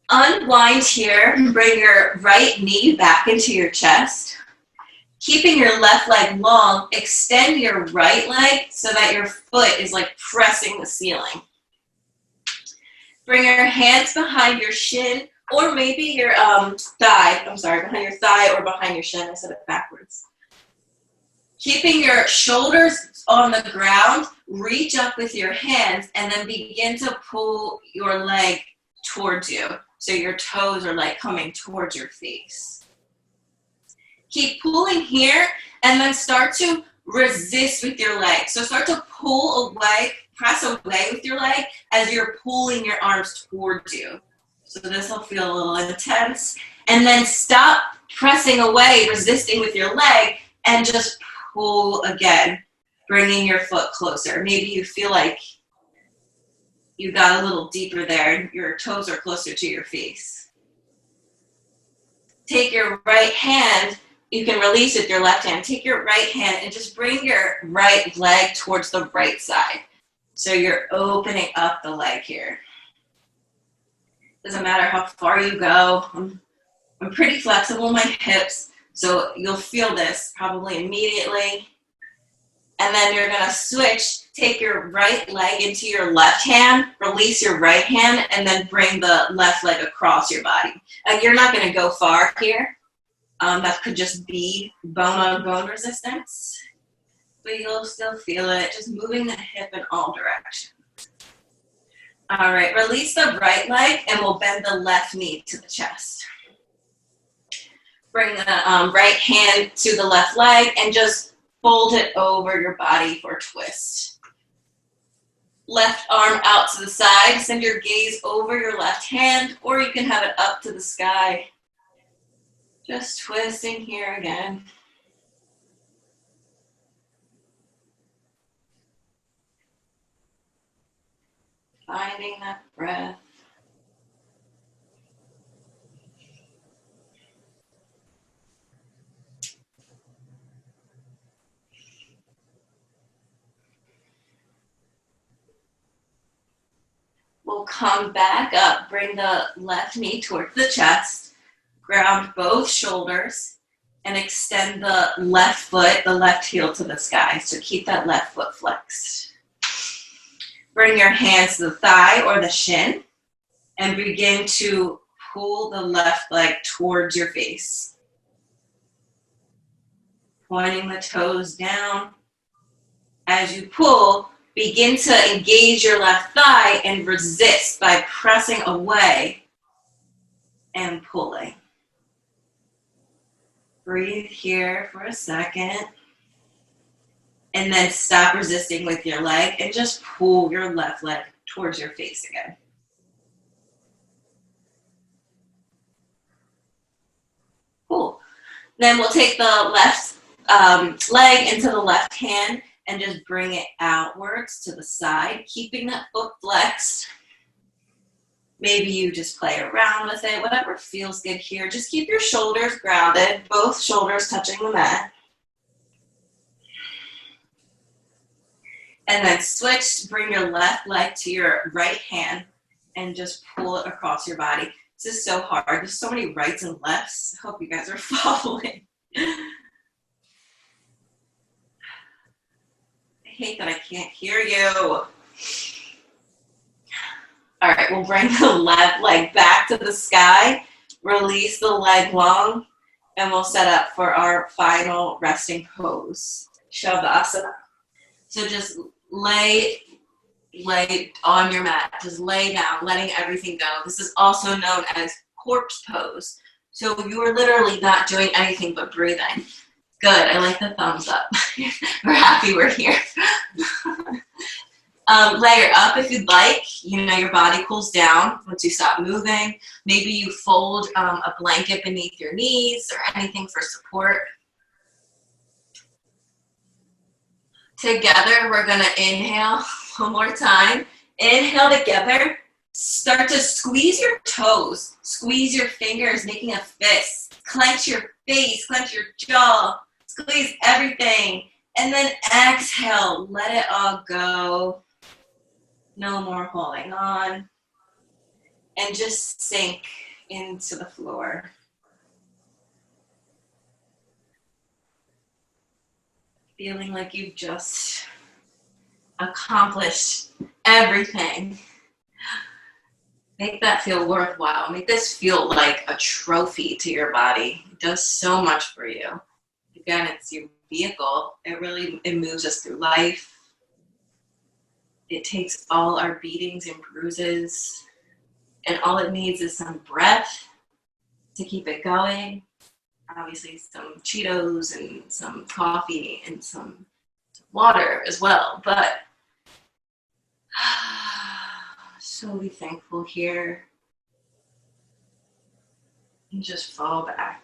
Unwind here, bring your right knee back into your chest. Keeping your left leg long, extend your right leg so that your foot is like pressing the ceiling. Bring your hands behind your shin, or maybe your thigh, behind your thigh or behind your shin. I said it backwards. Keeping your shoulders on the ground, reach up with your hands and then begin to pull your leg towards you. So your toes are like coming towards your face. Keep pulling here and then start to resist with your leg. So start to pull away, press away with your leg as you're pulling your arms towards you. So this will feel a little intense. And then stop pressing away, resisting with your leg, and just pull again, bringing your foot closer. Maybe you feel like you got a little deeper there. Your toes are closer to your face. Take your right hand. You can release with your left hand. Take your right hand and just bring your right leg towards the right side. So you're opening up the leg here. Doesn't matter how far you go. I'm pretty flexible in my hips, so you'll feel this probably immediately. And then you're gonna switch, take your right leg into your left hand, release your right hand, and then bring the left leg across your body. And you're not gonna go far here. That could just be bone-on-bone resistance, but you'll still feel it, just moving the hip in all directions. All right, release the right leg and we'll bend the left knee to the chest. Bring the right hand to the left leg and just fold it over your body for a twist. Left arm out to the side, send your gaze over your left hand, or you can have it up to the sky. Just twisting here again. Finding that breath. We'll come back up, bring the left knee towards the chest, ground both shoulders, and extend the left foot, the left heel to the sky. So keep that left foot flexed. Bring your hands to the thigh or the shin and begin to pull the left leg towards your face. Pointing the toes down. As you pull, begin to engage your left thigh and resist by pressing away and pulling. Breathe here for a second. And then stop resisting with your leg and just pull your left leg towards your face again. Cool. Then we'll take the left leg into the left hand and just bring it outwards to the side, keeping that foot flexed. Maybe you just play around with it, whatever feels good here. Just keep your shoulders grounded, both shoulders touching the mat. And then switch, bring your left leg to your right hand and just pull it across your body. This is so hard. There's so many rights and lefts. I hope you guys are following. I hate that I can't hear you. All right, we'll bring the left leg back to the sky, release the leg long, and we'll set up for our final resting pose, Shavasana. So just lay lay on your mat. Just lay down, letting everything go. This is also known as corpse pose. So you are literally not doing anything but breathing. Good, I like the thumbs up. We're happy we're here. Layer up if you'd like. You know, your body cools down once you stop moving. Maybe you fold a blanket beneath your knees or anything for support. Together, we're gonna inhale one more time. Inhale together. Start to squeeze your toes. Squeeze your fingers, making a fist. Clench your face, clench your jaw. Squeeze everything. And then exhale, let it all go. No more holding on. And just sink into the floor. Feeling like you've just accomplished everything. Make that feel worthwhile. Make this feel like a trophy to your body. It does so much for you. Again, it's your vehicle. It moves us through life. It takes all our beatings and bruises, and all it needs is some breath to keep it going. Obviously some Cheetos and some coffee and some water as well, but so be thankful here and just fall back.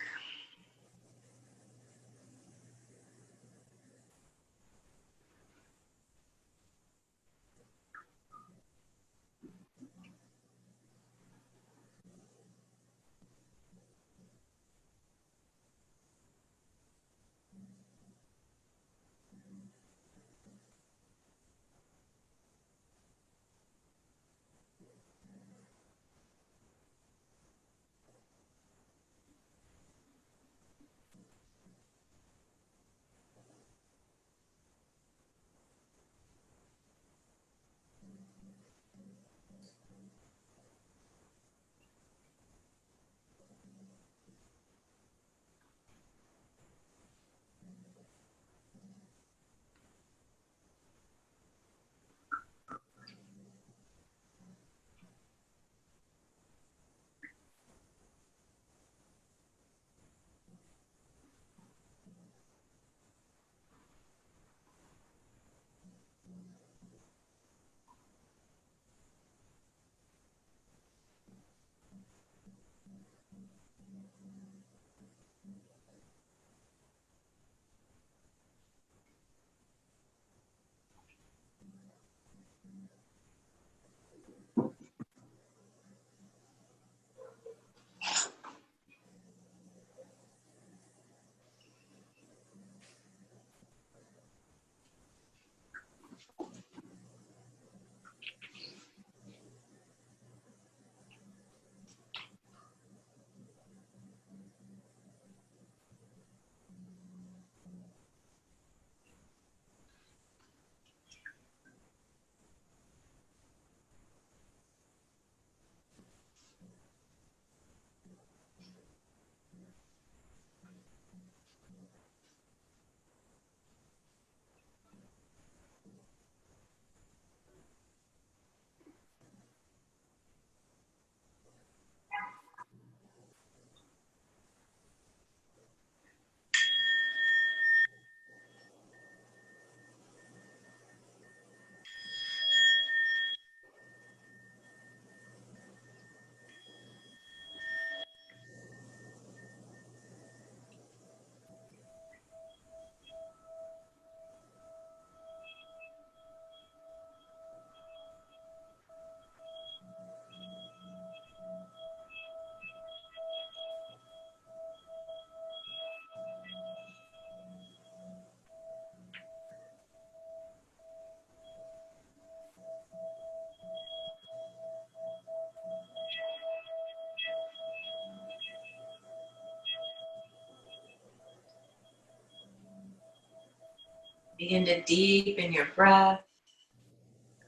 Begin to deepen your breath.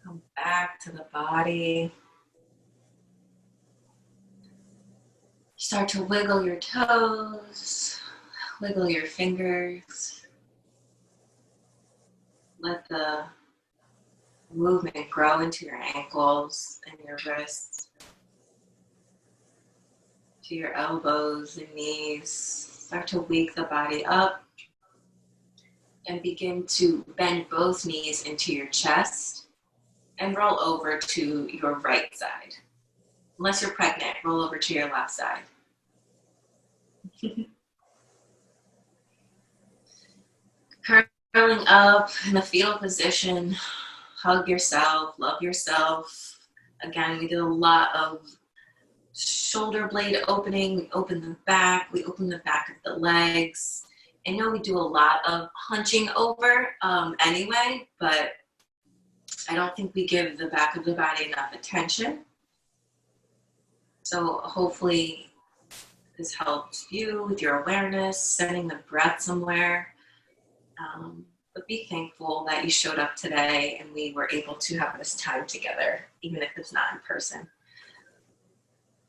Come back to the body. Start to wiggle your toes, wiggle your fingers. Let the movement grow into your ankles and your wrists, to your elbows and knees. Start to wake the body up and begin to bend both knees into your chest and roll over to your right side. Unless you're pregnant, roll over to your left side. Curling up in a fetal position, hug yourself, love yourself. Again, we did a lot of shoulder blade opening. We open the back. We open the back of the legs. I know we do a lot of hunching over anyway, but I don't think we give the back of the body enough attention. So hopefully this helps you with your awareness, sending the breath somewhere. But be thankful that you showed up today and we were able to have this time together, even if it's not in person.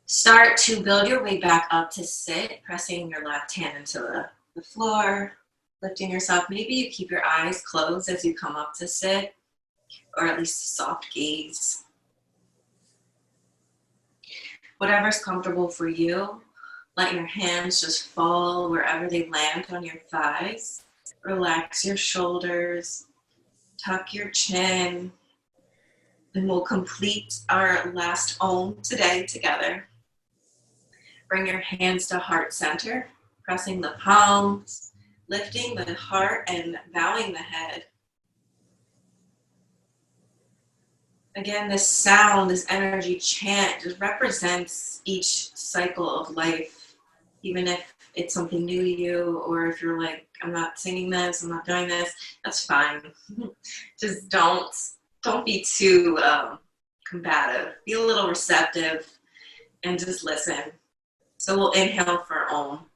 Start to build your way back up to sit, pressing your left hand into the floor, lifting yourself. Maybe you keep your eyes closed as you come up to sit, or at least a soft gaze. Whatever's comfortable for you, let your hands just fall wherever they land on your thighs. Relax your shoulders, tuck your chin, and we'll complete our last Om today together. Bring your hands to heart center, pressing the palms, lifting the heart and bowing the head. Again, this sound, this energy chant just represents each cycle of life, even if it's something new to you, or if you're like, I'm not singing this, I'm not doing this, that's fine. Just don't be too combative. Be a little receptive and just listen. So we'll inhale for Om.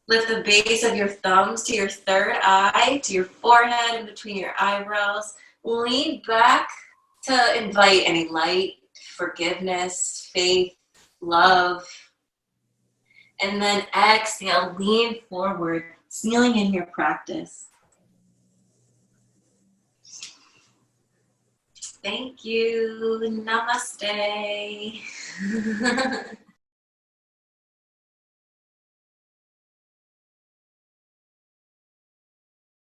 Lift the base of your thumbs to your third eye, to your forehead, and between your eyebrows. Lean back to invite any light, forgiveness, faith, love. And then exhale, lean forward, sealing in your practice. Thank you. Namaste.